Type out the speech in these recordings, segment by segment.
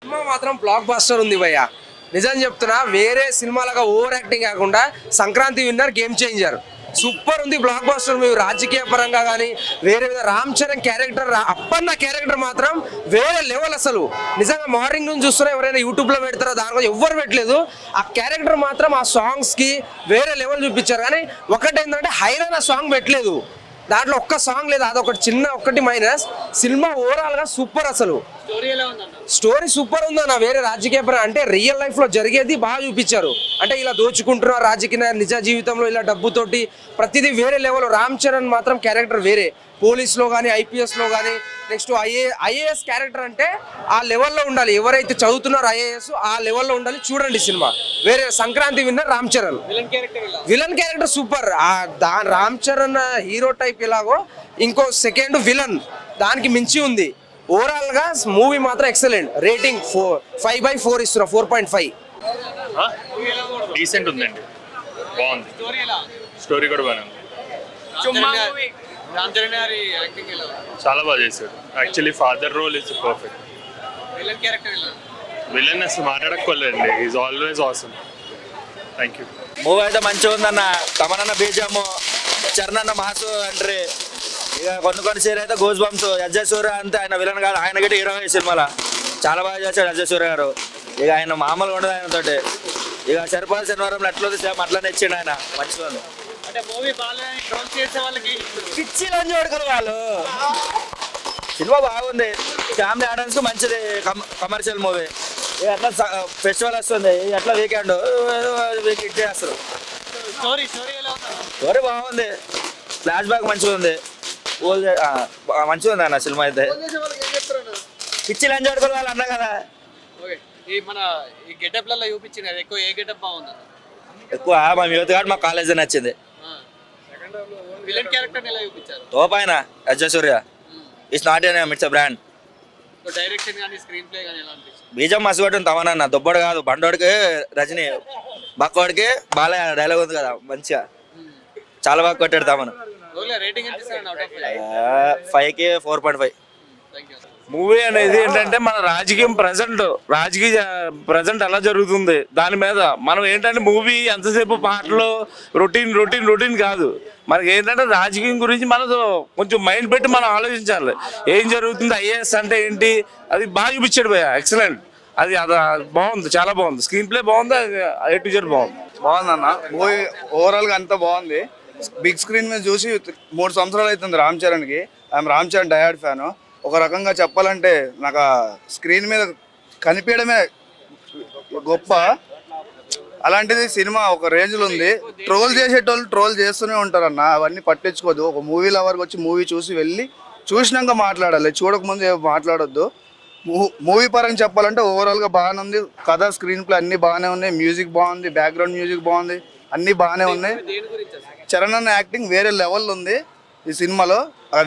Cinema మాత్రం block buster ఉంది భయ్య. నిజం చెప్తున్నా, వేరే సినిమాలుగా ఓవర్ యాక్టింగ్ కాకుండా Sankranti winner game changer super ఉంది. బ్లాక్ బస్టర్ మూవీ రాజకీయ పరంగా కానీ వేరే రామ్ చరణ్ క్యారెక్టర్, అప్పన్న క్యారెక్టర్ మాత్రం వేరే లెవెల్. అసలు నిజంగా మార్నింగ్ నుంచి చూస్తున్నా, ఎవరైనా యూట్యూబ్లో పెడతారో దానికోసం ఎవ్వరు పెట్టలేదు. ఆ క్యారెక్టర్ మాత్రం ఆ సాంగ్స్కి వేరే లెవెల్ చూపించారు. కానీ ఒకటేంటంటే హైరానా సాంగ్ పెట్టలేదు దాంట్లో, ఒక్క సాంగ్ లేదు. అదొకటి చిన్న ఒక్కటి మైనస్. సినిమా ఓవరాల్గా సూపర్. అసలు స్టోరీ సూపర్ ఉందన్న. వేరే రాజకీయ అంటే రియల్ లైఫ్ లో జరిగేది బాగా చూపించారు. అంటే ఇలా దోచుకుంటున్నారు రాజకీయ, నిజ జీవితంలో ఇలా డబ్బుతోటి ప్రతిదీ వేరే లెవెల్. రామ్ చరణ్ మాత్రం క్యారెక్టర్ వేరే, పోలీస్లో కానీ ఐపీఎస్లో కానీ. నెక్స్ట్ ఐఏఎస్ క్యారెక్టర్ అంటే ఆ లెవెల్లో ఉండాలి. ఎవరైతే చదువుతున్నారో ఐఏఎస్ ఆ లెవెల్లో ఉండాలి. చూడండి సినిమా వేరే. Sankranti winner Ram Charan. Villain character super. Ram Charan hero type ఎలాగో ఇంకో సెకండ్ విలన్ దానికి మించి ఉంది. ఓవరాల్ గా మూవీ మాత్రం ఎక్సలెంట్. రేటింగ్ 5/4 ఇస్తున్నా, 4.5. డీసెంట్ ఉందండి, బాగుంది. స్టోరీ కూడా బాగుంది. చాలా బాగా చేశాడు. Actually father role is perfect. Villain అసలు మాట్లాడక్కర్లేదండి, is always awesome. Thank you. Movie అయితే మంచిగా ఉందన్న. తమనన్న బీజము, చరణ్ అన్న మాసు అంటారు. ఇక కొన్ని సీన్ అయితే గోస్ బంప్స్. అజయ్ సూర్య అంతే, ఆయన విలన్ కాదు, ఆయన గట్టి హీరో ఈ సినిమాలో చాలా బాగా చేశాడు అజయ్ సూర్య గారు. ఇక ఆయన మామూలుగా ఉండదు ఆయనతోటి. ఇక సరిపాల్ శనివారంలో ఎట్లా సేమ్ అట్లానే ఇచ్చిండు ఆయన. మంచిగా ఉంది. పిచ్చి లంచ్ పడుకురు వాళ్ళు. సినిమా బాగుంది, ఫ్యామిలీ ఆడియన్స్ కు మంచిది, కమర్షియల్ మూవీ. ఎట్లా ఫెస్టివల్ వస్తుంది, ఎట్లా వీకెండ్ వీకెండ్ చేస్తారు. స్టోరీ బాగుంది, ఫ్లాష్ బ్యాక్ మంచిగా ఉంది, మంచిగా ఉంది అన్న సినిమా అయితే. పిచ్చి లంచ్ పడుకుని వాళ్ళు అన్నా కదా. ఎక్కువ మా యూత్ కాబట్టి మా కాలేజ్ నచ్చింది. టోప్ ఆయన Ajay Surya. It's not it's brand. బీజం మస్తు కొట్టింది తమనన్న. దుబ్బడు కాదు, బండోడికి రజనీ, బక్కోడికి బాలయ్య డైలాగ్ ఉంది కదా మంచిగా, చాలా బాగా కొట్టాడు తమను. 5కి 4.5. మూవీ అనేది ఏంటంటే మన రాజకీయ ప్రజెంట్ ఎలా జరుగుతుంది దాని మీద మనం ఏంటంటే మూవీ ఎంతసేపు పాటలు రొటీన్ కాదు. మనకి ఏంటంటే రాజకీయం గురించి మనం కొంచెం మైండ్ పెట్టి మనం ఆలోచించాలి. ఏం జరుగుతుంది, ఐఏఎస్ అంటే ఏంటి, అది బాగా చూపించాడు భయ్య. ఎక్సలెంట్. అది బాగుంది, చాలా బాగుంది. స్క్రీన్ ప్లే బాగుంది, A to Z బాగుంది. బాగుందన్న మూవీ. ఓవరాల్గా అంతా బాగుంది. బిగ్ స్క్రీన్ మీద చూసి 3 సంవత్సరాలు అవుతుంది రామ్ చరణ్కి. ఐఎమ్ రామ్ చరణ్ డయాడ్ ఫ్యాను. ఒక రకంగా చెప్పాలంటే నాకు స్క్రీన్ మీద కనిపించడమే గొప్ప. అలాంటిది సినిమా ఒక రేంజ్లో ఉంది. ట్రోల్ చేసేటోళ్ళు ట్రోల్ చేస్తూనే ఉంటారు అన్న, అవన్నీ పట్టించుకోదు. ఒక మూవీ లవర్కి వచ్చి మూవీ చూసి వెళ్ళి చూసినాక మాట్లాడాలి, చూడకముందు మాట్లాడొద్దు. మూవీ పరంగా చెప్పాలంటే ఓవరాల్గా బాగానే ఉంది. కథ, స్క్రీన్ ప్లే అన్నీ బాగానే ఉన్నాయి. మ్యూజిక్ బాగుంది, బ్యాక్గ్రౌండ్ మ్యూజిక్ బాగుంది, అన్నీ బాగానే ఉన్నాయి. చరణ్ అన్న యాక్టింగ్ వేరే లెవెల్ ఉంది ఈ సినిమాలో.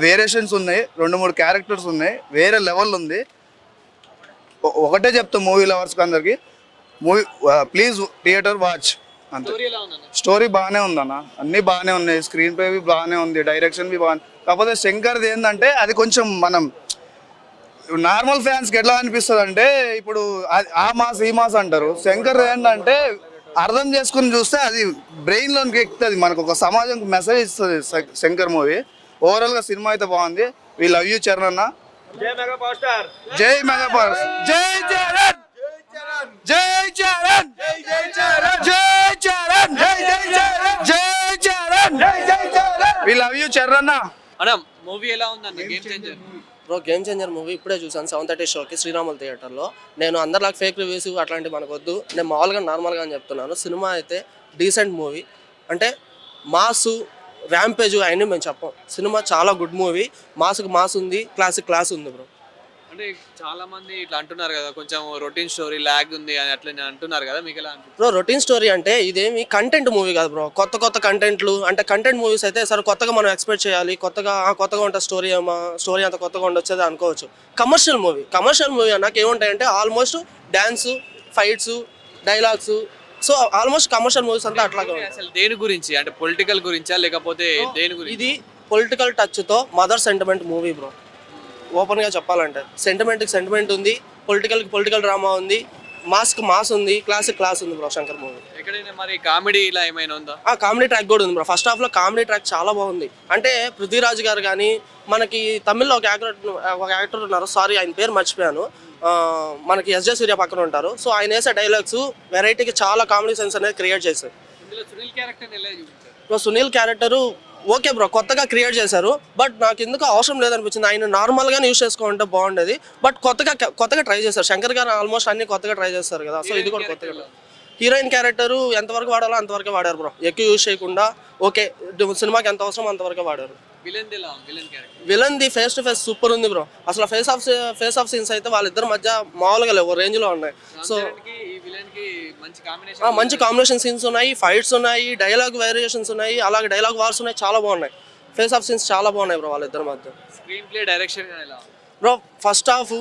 వేరియేషన్స్ ఉన్నాయి, 2-3 క్యారెక్టర్స్ ఉన్నాయి, వేరే లెవెల్ ఉంది. ఒకటే చెప్తాం మూవీ లవర్స్కి అందరికి, మూవీ ప్లీజ్ థియేటర్ వాచ్ అంతే. స్టోరీ బాగానే ఉందన్న, అన్నీ బాగానే ఉన్నాయి. స్క్రీన్ ప్లే బి బాగానే ఉంది, డైరెక్షన్ బి బాగానే. కాకపోతే శంకర్ది ఏంటంటే అది కొంచెం మనం నార్మల్ ఫ్యాన్స్కి ఎట్లా అనిపిస్తుంది అంటే, ఇప్పుడు ఆ మాస్ ఈ మాస్ అంటారు. శంకర్ ఏంటంటే అర్థం చేసుకుని చూస్తే అది బ్రెయిన్లోకి ఎక్కుతుంది, మనకు ఒక సమాజంకి మెసేజ్ ఇస్తుంది శంకర్ మూవీ. ఓవరాల్గా సినిమా అయితే బాగుంది. వి లవ్ యూ చరణ్ అన్న. జై మెగా పవర్ స్టార్, జై మెగా పవర్, జై చరణ్, జై చరణ్, జై చరణ్, జై చరణ్, జై చరణ్, జై చరణ్, జై Charan. We love you Charan అన్న. అన్న మూవీ ఎలా ఉందన్న? Game changer bro, game changer movie ఇప్పుడే చూసాను 7:30 షోకి శ్రీరాములు థియేటర్లో. నేను అందరిలాగా ఫేక్ రివ్యూస్ అట్లాంటివి మనకు వద్దు, నేను మామూలుగా నార్మల్గా అని చెప్తున్నాను. సినిమా అయితే డీసెంట్ మూవీ. అంటే మాసు, ర్యాంపేజ్ అవన్నీ మేము చెప్పం. సినిమా చాలా గుడ్ మూవీ. మాసుకు మాస్ ఉంది, క్లాస్ ఉంది బ్రో. అంటే చాలా మంది ఇట్లా అంటున్నారు కదా, కొంచెం రొటీన్ స్టోరీ లాగ్ ఉంది అని అట్లా అంటున్నారు కదా, మీకు ఎలా అనిపిస్తుంది? బ్రో, రొటీన్ స్టోరీ అంటే ఇదేమి కంటెంట్ మూవీ కాదు బ్రో. కొత్త కంటెంట్లు అంటే కంటెంట్ మూవీస్ అయితే సరే కొత్తగా మనం ఎక్స్పెక్ట్ చేయాలి, కొత్తగా ఉంటుంది స్టోరీ అంత కొత్తగా ఉండొచ్చేది అనుకోవచ్చు. కమర్షియల్ మూవీ నాకు ఏముంటాయంటే almost dance, fights, dialogues. So almost commercial movies అంతా అట్లాగే. అసలు దేని గురించి అంటే పొలిటికల్ గురించా లేకపోతే దేని గురించి? ఇది పొలిటికల్ టచ్తో మదర్ సెంటిమెంట్ మూవీ బ్రో. ఓపెన్గా చెప్పాలంటే సెంటిమెంట్ ఉంది, పొలిటికల్ డ్రామా ఉంది, మాస్ ఉంది, క్లాస్ ఉంది బ్రో శంకర్ మూవీ. ఎక్కడైనా మరి కామెడీ ఇలా ఏమైనా ఉందా? కామెడీ ట్రాక్ కూడా ఉంది బ్రో. ఫస్ట్ హాఫ్లో కామెడీ ట్రాక్ చాలా బాగుంది. అంటే పృథ్వీరాజ్ గారు కానీ, మనకి తమిళ్లో ఒక యాక్టర్ ఉన్నారు, సారీ ఆయన పేరు మర్చిపోయాను, మనకి ఎస్జే సూర్య పక్కన ఉంటారు. సో ఆయన వేసే డైలాగ్స్ వెరైటీకి చాలా కామెడీ సెన్స్ అనేది క్రియేట్ చేశారు. ఇందులో సునీల్ క్యారెక్టర్ ఎలా చూపించారు? Bro Sunil character okay bro, కొత్తగా క్రియేట్ చేశారు. బట్ నాకు ఎందుకు అవసరం లేదనిపించింది. ఆయన నార్మల్గానే యూస్ చేసుకోవాలంటే బాగుండేది. బట్ కొత్తగా ట్రై చేశారు. శంకర్ గారు ఆల్మోస్ట్ అన్ని కొత్తగా ట్రై చేస్తారు కదా. సో ఇది కూడా కొత్తగా. హీరోయిన్ క్యారెక్టరు ఎంతవరకు వాడాలో అంతవరకు వాడారు బ్రో. ఎక్కువ యూజ్ చేయకుండా ఓకే, సినిమాకి ఎంత అవసరం అంతవరకు వాడారు. విలన్ది ఫేస్ టు ఫేస్ సూపర్ ఉంది బ్రో. అసలు ఫేస్ ఆఫ్ సీన్స్ అయితే వాళ్ళిద్దరి మధ్య మామూలుగా లేవు, రేంజ్లో ఉన్నాయి. సో మంచి కాంబినేషన్ సీన్స్ ఉన్నాయి, ఫైట్స్ ఉన్నాయి, డైలాగ్ వేరియేషన్స్ ఉన్నాయి, అలాగే డైలాగ్ వార్స్ ఉన్నాయి, చాలా బాగున్నాయి. ఫేస్ ఆఫ్ సీన్స్ చాలా బాగున్నాయి బ్రో వాళ్ళిద్దరి మధ్య. Screen play direction bro first half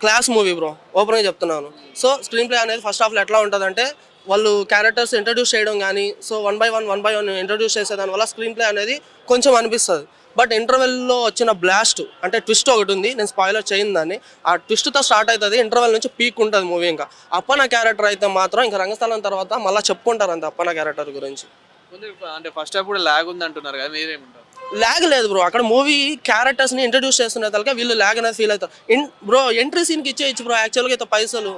class movie bro, ఓపెన్గా చెప్తున్నాను. సో స్క్రీన్ ప్లే అనేది ఫస్ట్ హాఫ్లో ఎట్లా ఉంటుందంటే, వాళ్ళు క్యారెక్టర్స్ ఇంట్రడ్యూస్ చేయడం కానీ, so one by one introduce చేసేదాని వల్ల స్క్రీన్ ప్లే అనేది కొంచెం అనిపిస్తుంది. బట్ ఇంటర్వెల్లో వచ్చిన బ్లాస్ట్ అంటే ట్విస్ట్ ఒకటి ఉంది, నేను స్పాయిలర్ చేయను దాన్ని. ఆ ట్విస్ట్తో స్టార్ట్ అవుతుంది, ఇంటర్వెల్ నుంచి పీక్ ఉంటుంది మూవీ. ఇంకా అప్పన్న క్యారెక్టర్ అయితే మాత్రం ఇంకా రంగస్థలం తర్వాత మళ్ళీ చెప్పుకుంటారు అంత అప్పన్న క్యారెక్టర్ గురించి. అంటే ఫస్ట్ హాఫ్ కూడా లాగ్ ఉంది అంటున్నారు కదా, మీరేమంటారు? లాగ్ లేదు బ్రో, అక్కడ మూవీ క్యారెక్టర్స్ని ఇంట్రడ్యూస్ చేస్తున్న తలక వీళ్ళు లాగ్ అనేది ఫీల్ అవుతారు. బ్రో ఎంట్రీ సీన్కి ఇచ్చేయచ్చు బ్రో. యాక్చువల్గా అయితే పైసలు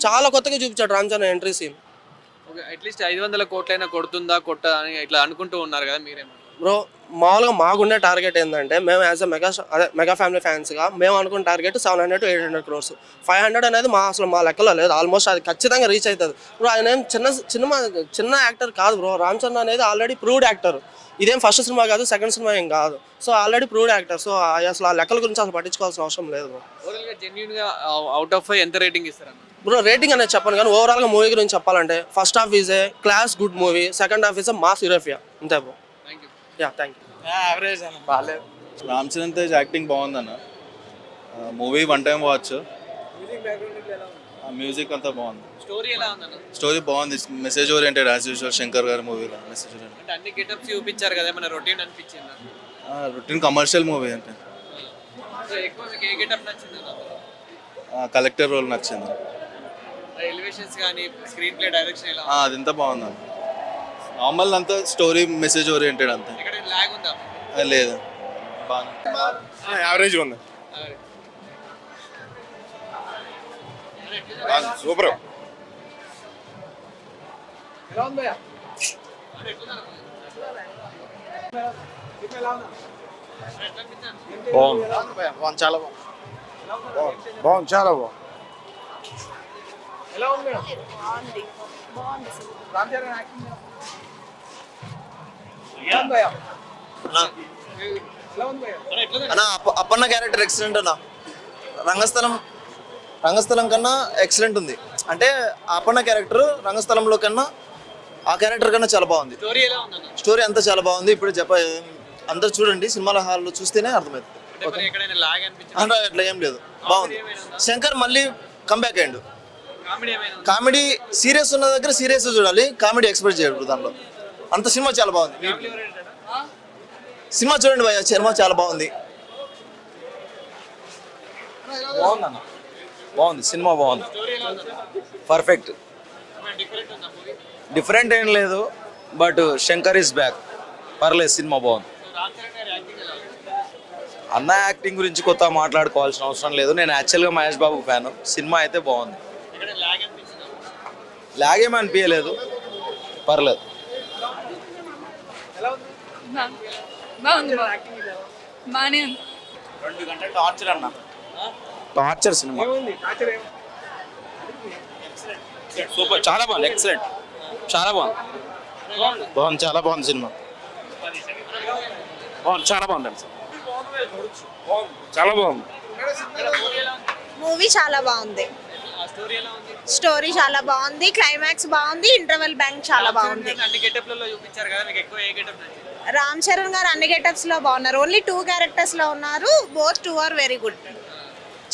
చాలా కొత్తగా చూపించాడు రామ్ చరణ్ ఎంట్రీ సీన్. అట్లీస్ట్ 500 కోట్లైనా కొడుతుందా కొట్ట అని ఇట్లా అనుకుంటూ ఉన్నారు కదా, మీరేమో బ్రో. మామూలుగా మాకుండే టార్గెట్ ఏంటంటే, మేము యాజ్ అ మెగా ఫ్యామిలీ ఫ్యాన్స్గా మేము అనుకున్న టార్గెట్ 700 to 800 crores. 500 అనేది అసలు మా లెక్కలో లేదు. ఆల్మోస్ట్ అది ఖచ్చితంగా రీచ్ అవుతుంది బ్రో. ఆయన ఏం చిన్న యాక్టర్ కాదు బ్రో. రామ్ చరణ్ అనేది ఆల్రెడీ ప్రూవ్డ్ యాక్టర్. ఇదేం ఫస్ట్ సినిమా కాదు, సెకండ్ సినిమా ఏం కాదు. So already proved actor. So అసలు ఆ లెక్కల గురించి అసలు పట్టించుకోవాల్సిన అవసరం లేదు బ్రో. ఓవరాల్గా జెన్యూన్గా అవుట్ ఆఫ్ 5 ఎంత రేటింగ్ ఇస్తారు బ్రో? రేటింగ్ అనేది చెప్పను కానీ ఓవరాల్గా మూవీ గురించి చెప్పాలంటే, first half is a class good movie, second half is a mass యూరోపియా. అంతే బ్రో. Thank you. యావరేజ్ అన్న, బాగాలేదు. రామ్ చరణ్ తేజ్ యాక్టింగ్ బాగుందన్న. Movie one time watch. Music అంతా బాగుంది. స్టోరీ ఎలా ఉందన్న? స్టోరీ బాగుంది, message oriented as usual Shankar గారి మూవీలో. మెసేజ్ ఓరియంటెడ్ అంటే అన్ని గెటప్స్ చూపించారు కదా, మన రొటీన్ అనిపించిందా? రొటీన్ కమర్షియల్ మూవీ అంటే. సో ఎక్కువ మీకు ఏ గెటప్ నచ్చింది? కలెక్టర్ రోల్ నచ్చింది. ఎలివేషన్స్ కానీ స్క్రీన్ ప్లే డైరెక్షన్ ఎలా? అదంతా బాగుంది. నార్మల్ అంతా స్టోరీ మెసేజ్ ఓరియంటెడ్ అంతా. ఇక్కడ లాగ్ ఉందా? లేదు, బాగా యావరేజ్ ఉంది. సూపర్. బాగుంది, చాలా బాగుంది, చాలా బాగుంది. అన్న అప్పన్న క్యారెక్టర్ ఎక్సలెంట్ అన్న. రంగస్థలం కన్నా ఎక్సలెంట్ ఉంది. అంటే అప్పన్న క్యారెక్టర్ రంగస్థలంలో కన్నా ఆ క్యారెక్టర్ కన్నా చాలా బాగుంది. స్టోరీ ఎలా ఉందన్న? స్టోరీ అంతా చాలా బాగుంది. ఇప్పుడు అందరు చూడండి, సినిమాల హాల్లో చూస్తేనే అర్థమవుతుంది. అంటే ఎక్కడైనా లాగ్ అనిపించింది? అంటే అట్లా ఏం లేదు, బాగుంది. శంకర్ మళ్ళీ కంబ్యాక్ అయ్యిండు. కామెడీ ఏమైనా? కామెడీ సీరియస్ ఉన్న దగ్గర సీరియస్ చూడాలి, కామెడీ ఎక్స్పెక్ట్ చేయడు దాంట్లో. అంత సినిమా చాలా బాగుంది. సినిమా చూడండి భయ్య, సినిమా చాలా బాగుంది. బాగుందన్న, బాగుంది, సినిమా బాగుంది, పర్ఫెక్ట్. డిఫరెంట్ ఏం లేదు, బట్ శంకర్ ఇస్ బ్యాక్. పర్లేదు, సినిమా బాగుంది. అన్న యాక్టింగ్ గురించి కొత్త మాట్లాడుకోవాల్సిన అవసరం లేదు. నేను యాక్చువల్గా మహేష్ బాబు ఫ్యాన్. సినిమా అయితే బాగుంది. లాగ్ ఏమీ అనిపించలేదు, పర్లేదు. బాగుంది, బాగానే ఉంది. 2 గంటలు టార్చర్ అన్న, టార్చర్ సినిమా. సూపర్, చాలా బాగుంది, ఎక్సలెంట్, చాలా బాగుంది, చాలా బాగుంది సినిమా. బాగుంది, చాలా బాగుంది, చాలా బాగుంది. మూవీ చాలా బాగుంది. స్టోరీ చాలా బాగుంది, క్లైమాక్స్ బాగుంది, ఇంటర్వెల్ బ్యాంక్ చాలా బాగుంది. అన్ని గెటప్లలో చూపించారు కదా, మీకు ఎక్కువ ఏ గెటప్ నచ్చింది? రామ్ చరణ్ గారు అన్ని గెటప్స్ లో బాగున్నారు. ఓన్లీ 2 క్యారెక్టర్స్ లో ఉన్నారు. Both 2 are very good.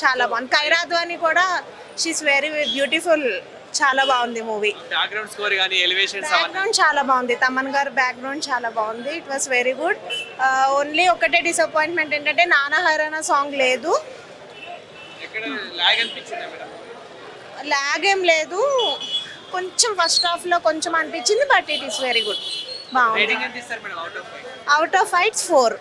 చాలా బాగుంది. కైరాధ్వాని కూడా షీస్ వెరీ బ్యూటిఫుల్. చాలా బాగుంది మూవీ. బ్యాక్గ్రౌండ్ స్కోర్ కానీ ఎలివేషన్స్ బ్యాక్గ్రౌండ్ చాలా బాగుంది. తమన్ గారు బ్యాక్గ్రౌండ్ చాలా బాగుంది. It was very good. Only ఒకటే డిసప్పాయింట్మెంట్ ఏంటంటే నానా హైరానా సాంగ్ లేదు. ఎక్కడ లాగ్ అనిపించిందా మేడం? లాగ్ ఏం లేదు, కొంచెం ఫస్ట్ హాఫ్లో కొంచెం అనిపించింది, but it is very good, బాగుంది. రేటింగ్ ఎంత ఇస్తారు madam out of 5? Out of 5 4.